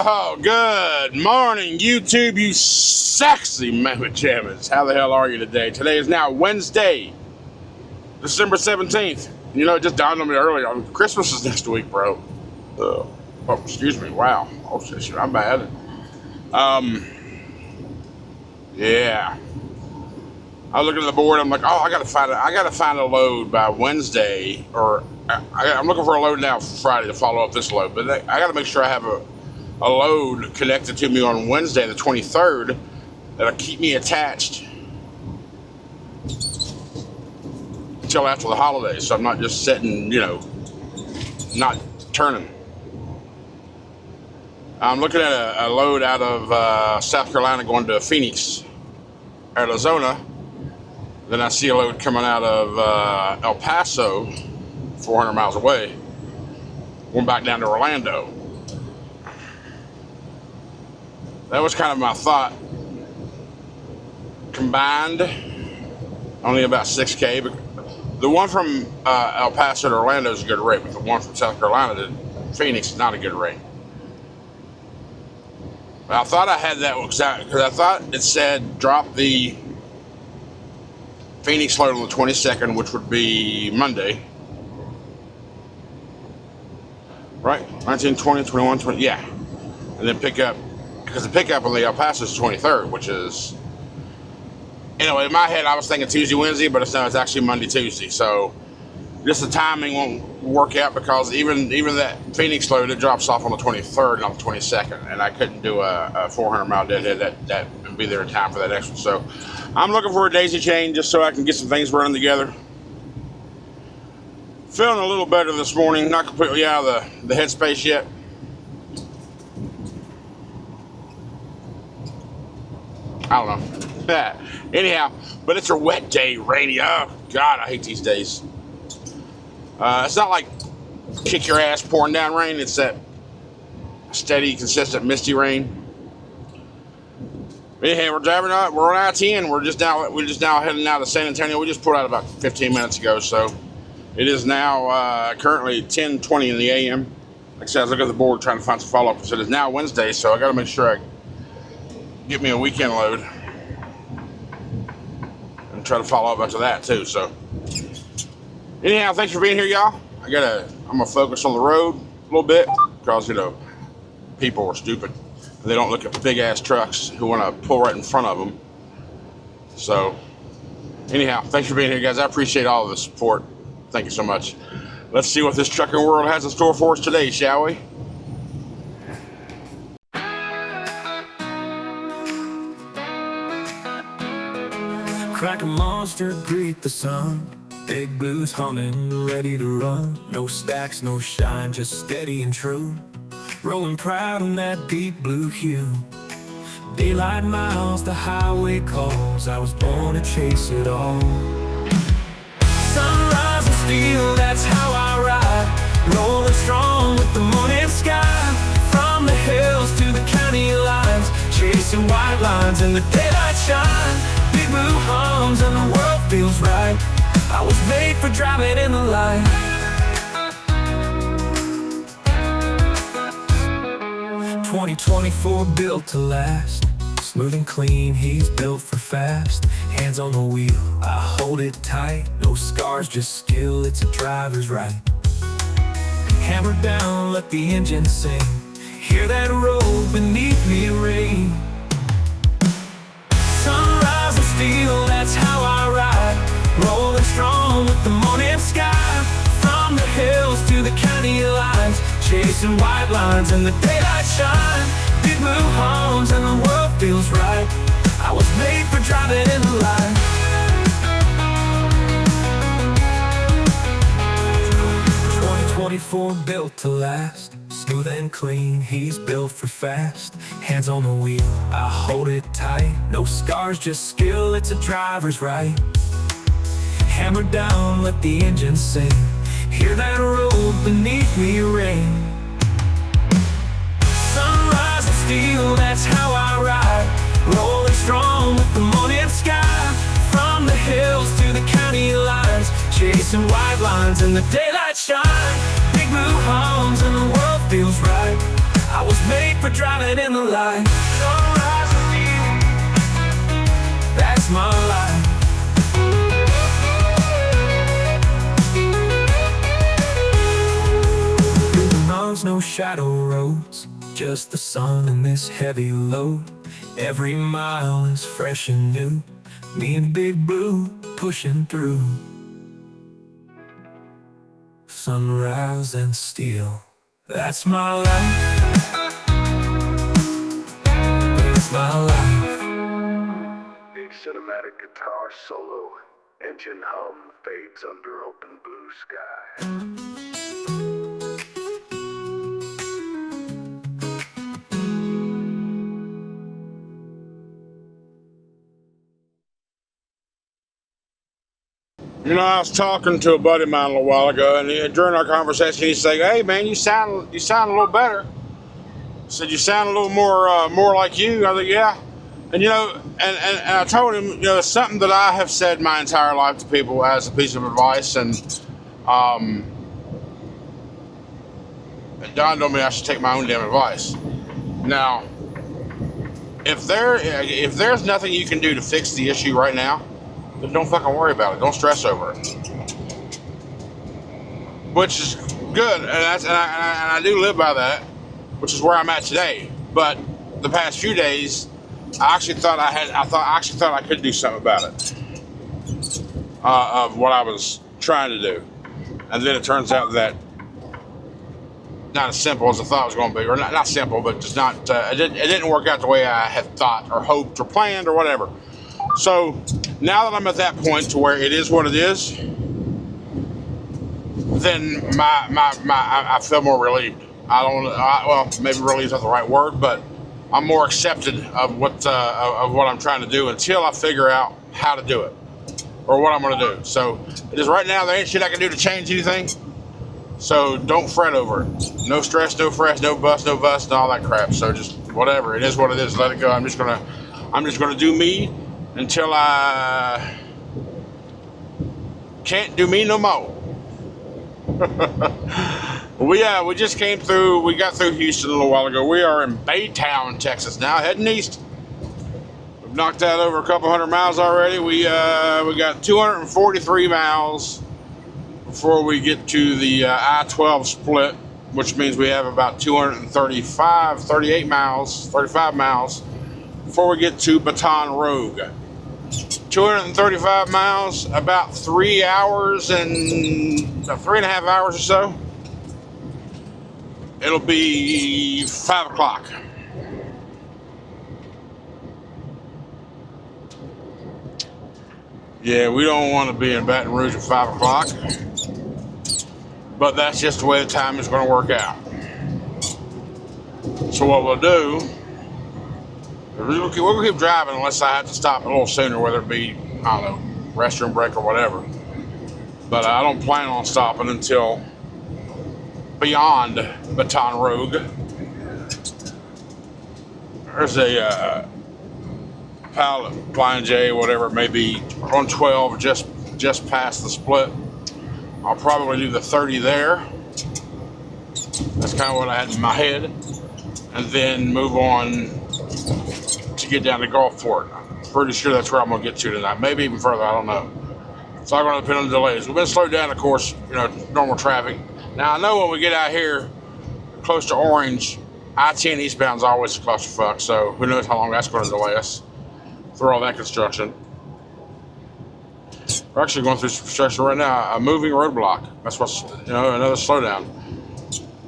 Oh, good morning, YouTube, you sexy mammoth jammers. How the hell are you today? Today is now Wednesday, December 17th. You know, it just dawned on me earlier. Christmas is next week, bro. Oh, excuse me. Wow. Oh, shit, I'm bad. Yeah. I was looking at the board. I'm like, oh, I gotta find a load by Wednesday, or I'm looking for a load now for Friday to follow up this load. But I gotta make sure I have a load connected to me on Wednesday, the 23rd, that'll keep me attached until after the holidays, so I'm not just sitting, not turning. I'm looking at a load out of South Carolina going to Phoenix, Arizona. Then I see a load coming out of El Paso, 400 miles away, going back down to Orlando. That was kind of my thought. Combined, only about 6K. But the one from El Paso to Orlando is a good rate, but the one from South Carolina to Phoenix is not a good rate. But I thought I had that because I thought it said drop the Phoenix load on the 22nd, which would be Monday. Right? 19, 20, 21, 20, yeah. And then pick up. Because the pickup on the El Paso is the 23rd, which is, in my head, I was thinking Tuesday, Wednesday, but it's actually Monday, Tuesday. So just the timing won't work out because even that Phoenix load, it drops off on the 23rd, not the 22nd. And I couldn't do a 400-mile deadhead that and be there in time for that extra. So I'm looking for a daisy chain just so I can get some things running together. Feeling a little better this morning. Not completely out of the headspace yet. I don't know. Anyhow, but it's a wet day, rainy. Oh, God, I hate these days. It's not like kick your ass pouring down rain. It's that steady, consistent, misty rain. Anyhow, we're driving out. We're on I-10. We're just now heading out to San Antonio. We just pulled out about 15 minutes ago. So it is now currently 10:20 in the a.m. Like I said, I was looking at the board trying to find some follow-up. So it is now Wednesday, so I got to make sure I get me a weekend load and try to follow up after that too. So anyhow, thanks for being here, y'all. I'm gonna focus on the road a little bit because people are stupid. They don't look at big ass trucks who want to pull right in front of them. So anyhow, thanks for being here, guys. I appreciate all of the support. Thank you so much. Let's see what this trucking world has in store for us today, shall we? Crack a monster, greet the sun. Big blues humming, ready to run. No stacks, no shine, just steady and true. Rolling proud in that deep blue hue. Daylight miles, the highway calls. I was born to chase it all. Sunrise and steel, that's how I ride. Rolling strong with the morning sky. From the hills to the county lines, chasing white lines in the daylight shine. Big blue hums and the world feels right. I was made for driving in the light. "2024 built to last. Smooth and clean, he's built for fast. Hands on the wheel, I hold it tight. No scars, just skill, it's a driver's right. Hammer down, let the engine sing. Hear that roll beneath me ring. Sunrise and steel, that's how I ride. Rolling strong with the morning sky. From the hills to the county lines, chasing white lines in the daylight shine. Big blue hums and the world feels right. I was made for driving in the light. 2024 built to last. Smooth and clean, he's built for fast. Hands on the wheel, I hold it tight. No scars, just skill, it's a driver's right. Hammer down, let the engine sing. Hear that roll beneath me ring. Sunrise and steel, that's how I ride. Rolling strong with the morning sky. From the hills to the county lines, chasing white lines in the daylight shine. Big blue hums and the world feels right. I I was made for driving in the light. Sunrise and view, that's my life. Through the mountains, no shadow roads, just the sun and this heavy load. Every mile is fresh and new, me and Big Blue pushing through. Sunrise and steel, that's my life. That's my life. Big cinematic guitar solo, engine hum fades under open blue sky. You know, I was talking to a buddy of mine a little while ago, and during our conversation, he said, "Hey, man, you sound a little better." I said, "You sound a little more like you." I was like, "Yeah," and you know, and I told him, you know, it's something that I have said my entire life to people as a piece of advice, and it dawned on me I should take my own damn advice. Now, if there's nothing you can do to fix the issue right now, then don't fucking worry about it. Don't stress over it. Which is good, and I do live by that, which is where I'm at today. But the past few days, I actually thought I could do something about it, of what I was trying to do, and then it turns out that not as simple as I thought it was going to be, or not simple, but just not. It didn't work out the way I had thought, or hoped, or planned, or whatever. So now that I'm at that point to where it is what it is, then I feel more relieved. Well, maybe relieved is not the right word, but I'm more accepted of what I'm trying to do until I figure out how to do it, or what I'm going to do. So it is right now. There ain't shit I can do to change anything. So don't fret over it. No stress, no fret, no bust, and all that crap. So just whatever. It is what it is. Let it go. I'm just gonna do me until I can't do me no more. We just came through. We got through Houston a little while ago. We are in Baytown, Texas now, heading east. We've knocked out over a couple hundred miles already. We got 243 miles before we get to the I-12 split, which means we have about 35 miles before we get to Baton Rouge. 235 miles, about 3 hours and about 3.5 hours or so. It'll be 5 o'clock. Yeah, we don't want to be in Baton Rouge at 5 o'clock, but that's just the way the time is going to work out. So what we'll do, we'll keep driving unless I have to stop a little sooner, whether it be, I don't know, restroom break or whatever. But I don't plan on stopping until beyond Baton Rouge. There's a pilot, Flying J, whatever it may be, on 12, just past the split. I'll probably do the 30 there. That's kind of what I had in my head. And then move on to get down to Gulfport. I'm pretty sure that's where I'm going to get to tonight. Maybe even further, I don't know. It's all going to depend on the delays. We've been slowed down, of course, normal traffic. Now, I know when we get out here close to Orange, I-10 eastbound is always a clusterfuck, so who knows how long that's going to delay us through all that construction. We're actually going through some construction right now, a moving roadblock. That's what's, another slowdown.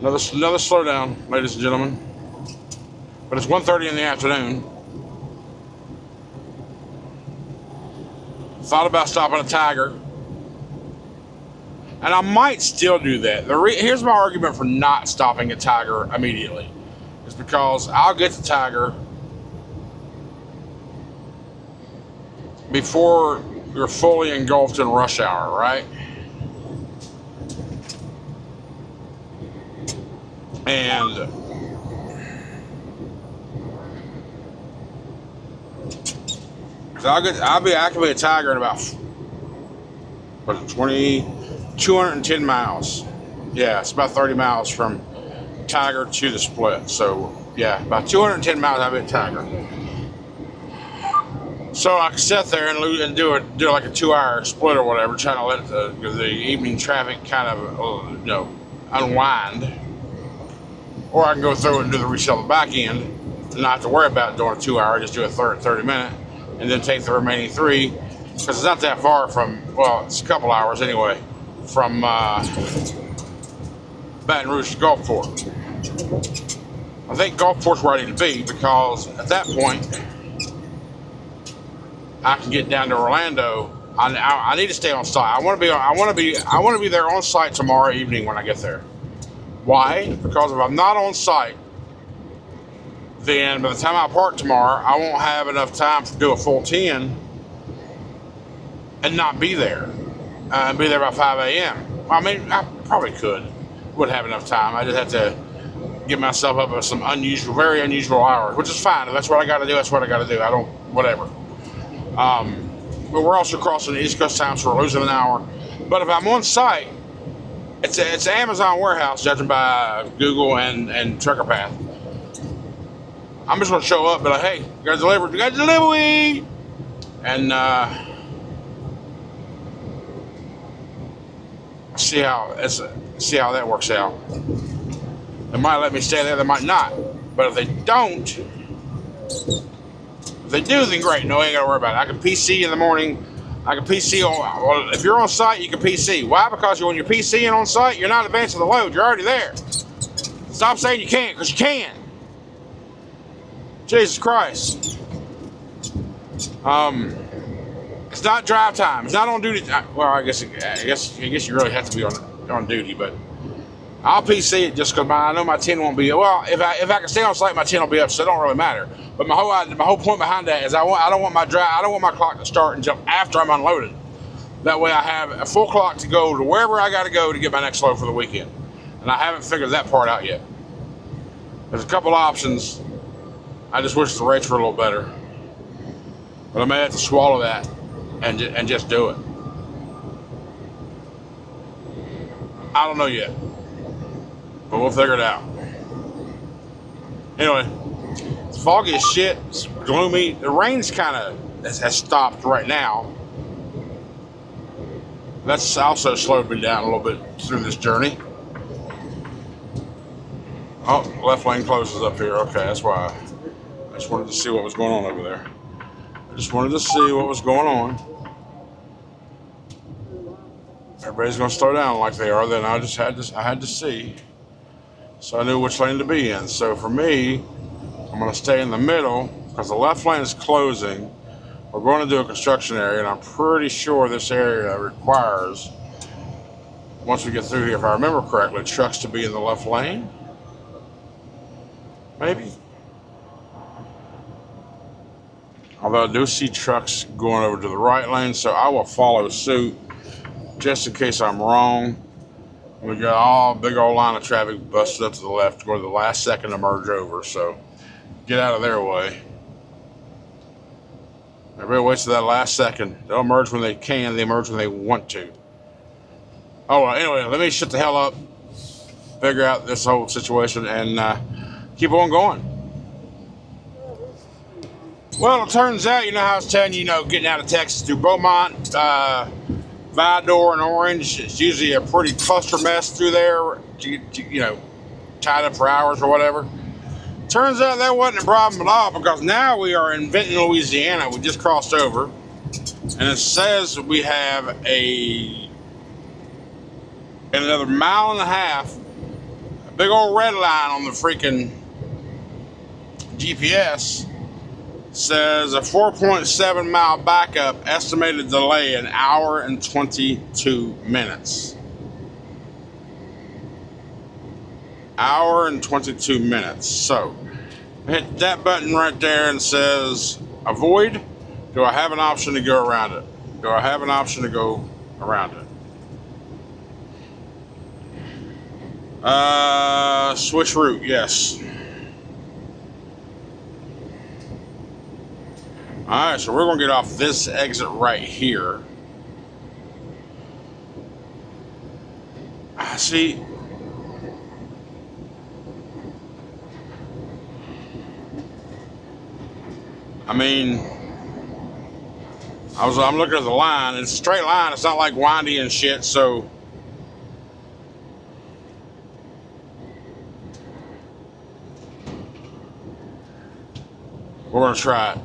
Another slowdown, ladies and gentlemen. But it's 1:30 in the afternoon. Thought about stopping a Tiger. And I might still do that. Here's my argument for not stopping a Tiger immediately. It's because I'll get the Tiger before you're fully engulfed in rush hour, right? And I can be a Tiger in about 210 miles. Yeah, it's about 30 miles from Tiger to the split. So yeah, about 210 miles I've been Tiger. So I can sit there and do like a 2-hour split or whatever, trying to let the evening traffic kind of unwind. Or I can go through it and do the resell the back end, and not have to worry about doing a 2-hour, just do a 30 minute, and then take the remaining 3, because it's not that far from, well, it's a couple hours anyway, from Baton Rouge to Gulfport. I think Gulfport's where I need to be, because at that point I can get down to Orlando. I need to stay on site. I want to be there on site tomorrow evening when I get there. Why? Because if I'm not on site, then by the time I park tomorrow, I won't have enough time to do a full 10 and not be there. And be there by 5 a.m. I mean, I probably would have enough time. I just have to get myself up at some very unusual hours, which is fine. If that's what I got to do, that's what I got to do. Whatever. But we're also crossing the East Coast time, so we're losing an hour. But if I'm on site, it's an Amazon warehouse, judging by Google and Trucker Path. I'm just going to show up, but like, hey, you got delivery, and see how that works out. They might let me stay there, they might not. But if they don't, if they do, then great. No, I ain't got to worry about it. I can PC in the morning. I can PC well, if you're on site, you can PC. Why? Because when you're PCing on site, you're not advancing the load. You're already there. Stop saying you can't, because you can. Jesus Christ. It's not drive time. It's not on duty. Well, I guess you really have to be on duty, but I'll PC it just because I know my 10 won't be. Well, if I can stay on site, my 10 will be up, so it don't really matter. But my whole point behind that is I don't want my clock to start until after I'm unloaded. That way I have a full clock to go to wherever I got to go to get my next load for the weekend. And I haven't figured that part out yet. There's a couple options. I just wish the rates were a little better. But I may have to swallow that and just do it. I don't know yet. But we'll figure it out. Anyway, it's foggy as shit. It's gloomy. The rain's kind of has stopped right now. That's also slowed me down a little bit through this journey. Oh, left lane closes up here. Okay, that's why. I just wanted to see what was going on over there. I just wanted to see what was going on. Everybody's going to slow down like they are. Then I had to see. So I knew which lane to be in. So for me, I'm going to stay in the middle because the left lane is closing. We're going to do a construction area, and I'm pretty sure this area requires, once we get through here, if I remember correctly, trucks to be in the left lane. Maybe. Although I do see trucks going over to the right lane, so I will follow suit just in case I'm wrong. We got all big old line of traffic busted up to the left, going to the last second to merge over, so get out of their way. Everybody waits to that last second. They'll merge when they can, they merge when they want to. Oh, well, anyway, let me shut the hell up, figure out this whole situation, and keep on going. Well, it turns out, you know how I was telling you, getting out of Texas through Beaumont, Vidor and Orange, it's usually a pretty cluster mess through there, tied up for hours or whatever. Turns out that wasn't a problem at all, because now we are in Benton, Louisiana. We just crossed over, and it says we have another mile and a half, a big old red line on the freaking GPS. Says a 4.7 mile backup, estimated delay an hour and 22 minutes. Hour and 22 minutes. So, hit that button right there and says avoid. Do I have an option to go around it? Do I have an option to go around it? Switch route, yes. Alright, so we're going to get off this exit right here. See, I mean, I'm looking at the line. It's a straight line. It's not like windy and shit. So we're gonna try it.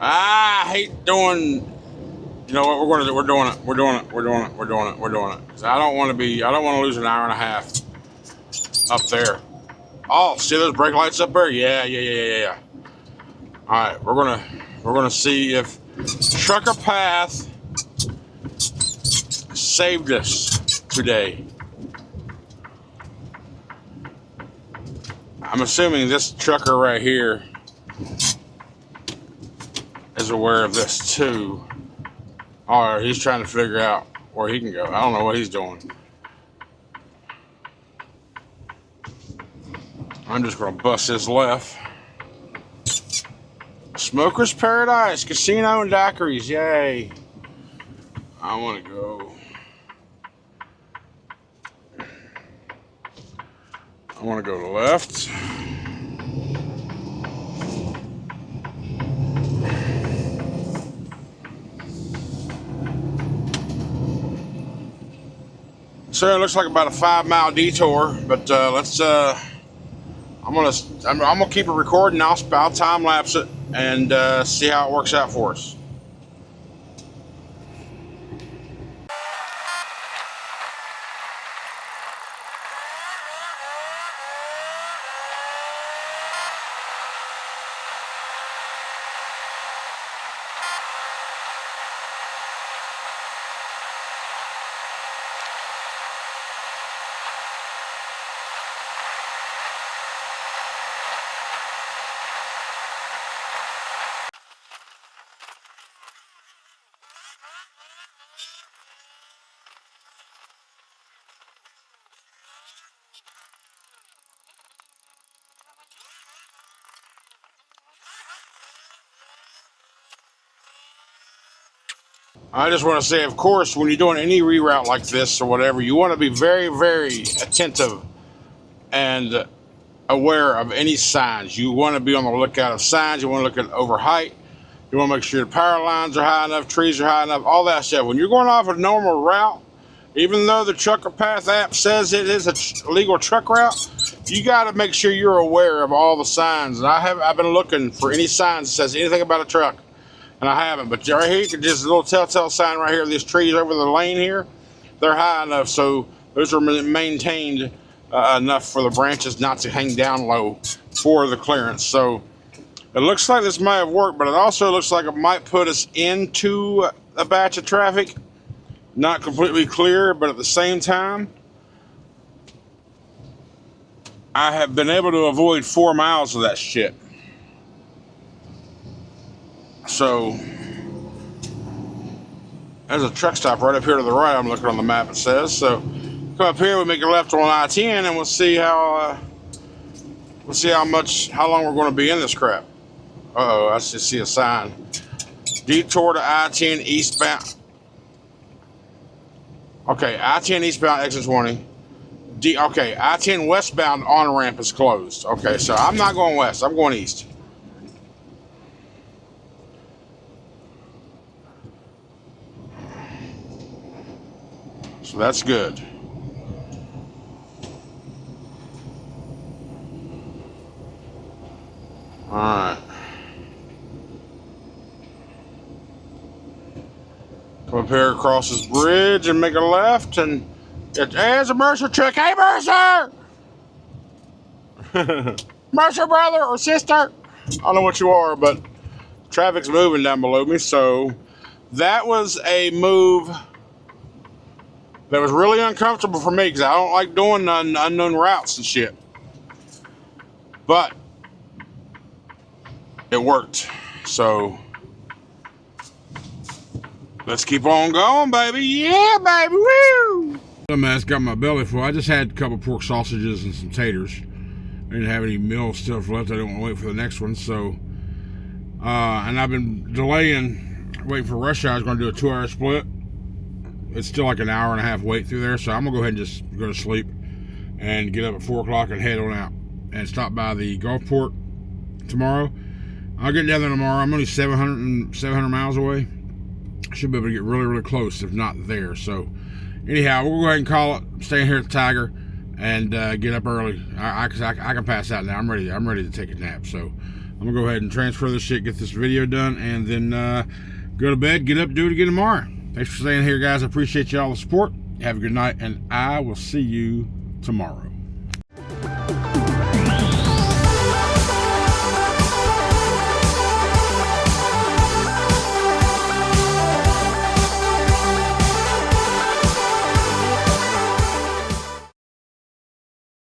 I hate doing. You know what? We're gonna do. We're doing it. We're doing it. We're doing it. We're doing it. We're doing it. 'Cause I don't want to lose an hour and a half up there. Oh, see those brake lights up there? Yeah. All right, we're gonna see if Trucker Path saved us today. I'm assuming this trucker right here is aware of this too. All right, he's trying to figure out where he can go. I don't know what he's doing. I'm just gonna bust his left. Smoker's Paradise, Casino and Daiquiris, yay. I wanna go. I wanna go to the left. So it looks like about a 5-mile detour, but I'm gonna keep it recording. I'll time lapse it and see how it works out for us. I just want to say, of course, when you're doing any reroute like this or whatever, you want to be very, very attentive and aware of any signs. You want to be on the lookout of signs. You want to look at over height. You want to make sure the power lines are high enough, trees are high enough, all that stuff. When you're going off a normal route, even though the Trucker Path app says it is a legal truck route, you got to make sure you're aware of all the signs. And I've been looking for any signs that says anything about a truck. And I haven't, but right here, just a little telltale sign right here. These trees over the lane here, they're high enough, so those are maintained enough for the branches not to hang down low for the clearance. So it looks like this might have worked, but it also looks like it might put us into a batch of traffic. Not completely clear, but at the same time, I have been able to avoid 4 miles of that shit. So there's a truck stop right up here to the right. I'm looking on the map, it says. So come up here, we make a left on I-10, and we'll see how long we're going to be in this crap. I just see a sign. Detour to I-10 eastbound. Okay, I-10 eastbound exit 20. Okay, I-10 westbound on ramp is closed. Okay, so I'm not going west. I'm going east. So that's good. All right. Come up here across this bridge and make a left, and there's a Mercer truck. Hey, Mercer! Mercer brother or sister? I don't know what you are, but traffic's moving down below me. So that was a move that was really uncomfortable for me because I don't like doing unknown routes and shit. But it worked. So let's keep on going, baby. Yeah, baby. Woo! Man, it's got my belly full. I just had a couple pork sausages and some taters. I didn't have any meal stuff left. I didn't want to wait for the next one. So, and I've been delaying, waiting for rush hour. I was going to do a 2-hour split. It's still like an hour and a half wait through there, so I'm gonna go ahead and just go to sleep and get up at 4 o'clock and head on out and stop by the Gulfport tomorrow. I'll get down there tomorrow. I'm only 700 miles away. I should be able to get really, really close, if not there. So, anyhow, we'll go ahead and call it. I'm staying here at the Tiger and get up early. I can pass out now. I'm ready to take a nap. So, I'm gonna go ahead and transfer this shit, get this video done, and then go to bed, get up, do it again tomorrow. Thanks for staying here, guys. I appreciate y'all the support. Have a good night, and I will see you tomorrow.